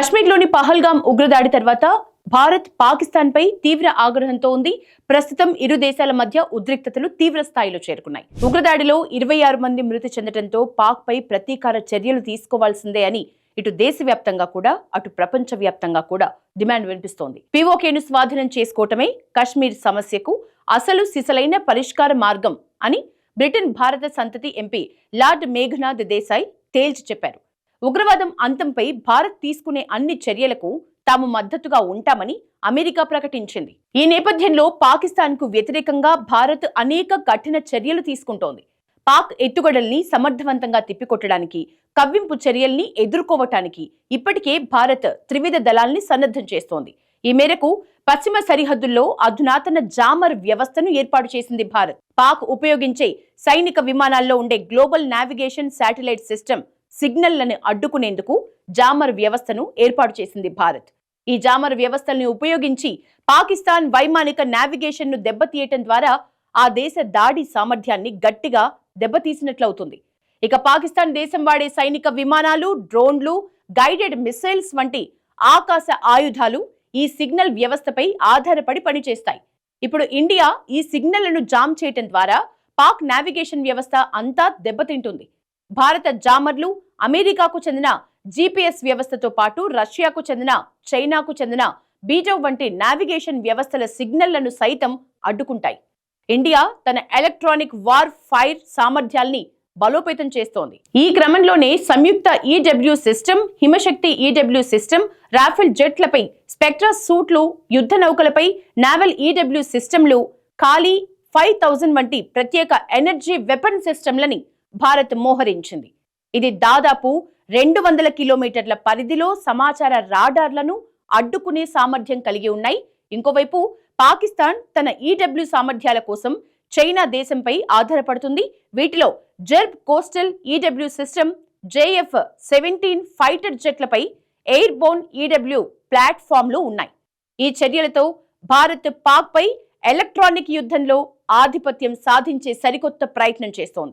కశ్మీర్లోని పహల్గాం ఉగ్రదాడి తర్వాత భారత్ పాకిస్తాన్ పై తీవ్ర ఆగ్రహంతో ఉంది. ప్రస్తుతం ఇరు దేశాల మధ్య ఉద్రిక్తతలు తీవ్ర స్థాయిలో చేరుకున్నాయి. ఉగ్రదాడిలో 26 మంది మృతి చెందడంతో పాక్ పై ప్రతీకార చర్యలు తీసుకోవాల్సిందే అని ఇటు దేశవ్యాప్తంగా కూడా అటు ప్రపంచవ్యాప్తంగా కూడా డిమాండ్ వినిపిస్తోంది. పీఓకేను స్వాధీనం చేసుకోవటమే కశ్మీర్ సమస్యకు అసలు సిసలైన పరిష్కార మార్గం అని బ్రిటన్ భారత సంతతి ఎంపీ లార్డ్ మేఘనాథ్ దేశాయ్ తేల్చి చెప్పారు. ఉగ్రవాదం అంతంపై భారత్ తీసుకునే అన్ని చర్యలకు తాము మద్దతుగా ఉంటామని అమెరికా ప్రకటించింది. ఈ నేపథ్యంలో పాకిస్తాన్ కు వ్యతిరేకంగా భారత్ అనేక కఠిన చర్యలు తీసుకుంటోంది. పాక్ ఎత్తుగడల్ని సమర్థవంతంగా తిప్పికొట్టడానికి, కవ్వింపు చర్యల్ని ఎదుర్కోవటానికి ఇప్పటికే భారత్ త్రివిధ దళాల్ని సన్నద్ధం చేస్తోంది. ఈ మేరకు పశ్చిమ సరిహద్దుల్లో అధునాతన జామర్ వ్యవస్థను ఏర్పాటు చేసింది భారత్. పాక్ ఉపయోగించే సైనిక విమానాల్లో ఉండే గ్లోబల్ నావిగేషన్ శాటిలైట్ సిస్టమ్ సిగ్నల్లను అడ్డుకునేందుకు జామర్ వ్యవస్థను ఏర్పాటు చేసింది భారత్. ఈ జామర్ వ్యవస్థల్ని ఉపయోగించి పాకిస్తాన్ వైమానిక నావిగేషన్ ను దెబ్బతీయటం ద్వారా ఆ దేశ దాడి సామర్థ్యాన్ని గట్టిగా దెబ్బతీసినట్లవుతుంది. ఇక పాకిస్తాన్ దేశం వాడే సైనిక విమానాలు, డ్రోన్లు, గైడెడ్ మిసైల్స్ వంటి ఆకాశ ఆయుధాలు ఈ సిగ్నల్ వ్యవస్థపై ఆధారపడి పనిచేస్తాయి. ఇప్పుడు ఇండియా ఈ సిగ్నల్లను జామ్ చేయటం ద్వారా పాక్ నావిగేషన్ వ్యవస్థ అంతా దెబ్బతింటుంది. భారత జామర్లు అమెరికాకు చెందిన జీపీఎస్ వ్యవస్థతో పాటు రష్యాకు చెందిన, చైనాకు చెందిన బీజవ్ వంటి నావిగేషన్ వ్యవస్థల సిగ్నల్లను సైతం అడ్డుకుంటాయి. ఇండియా తన ఎలక్ట్రానిక్ వార్ ఫైర్ సామర్థ్యాల్ని బలోపేతం చేస్తోంది. ఈ క్రమంలోనే Samyukta EW system, Himshakti EW system, Rafale జెట్లపై స్పెక్ట్రా సూట్లు, యుద్ధ నౌకలపై నావల్ ఈడబ్ల్యూ సిస్టమ్లు, ఖాళీ 5000 వంటి ప్రత్యేక ఎనర్జీ వెపన్ సిస్టమ్లని భారత్ మోహరించింది. ఇది దాదాపు 200 కిలోమీటర్ల పరిధిలో సమాచార రాడార్లను అడ్డుకునే సామర్థ్యం కలిగి ఉన్నాయి. ఇంకోవైపు పాకిస్తాన్ తన ఈడబ్ల్యూ సామర్థ్యాల కోసం చైనా దేశంపై ఆధారపడుతుంది. వీటిలో Zarb coastal EW system, JF-17 fighter జెట్లపై ఎయిర్ బోర్న్ ఈడబ్ల్యూ ప్లాట్ఫామ్లు ఉన్నాయి. ఈ చర్యలతో భారత్ పాక్ పై ఎలక్ట్రానిక్ యుద్ధంలో ఆధిపత్యం సాధించే సరికొత్త ప్రయత్నం చేస్తోంది.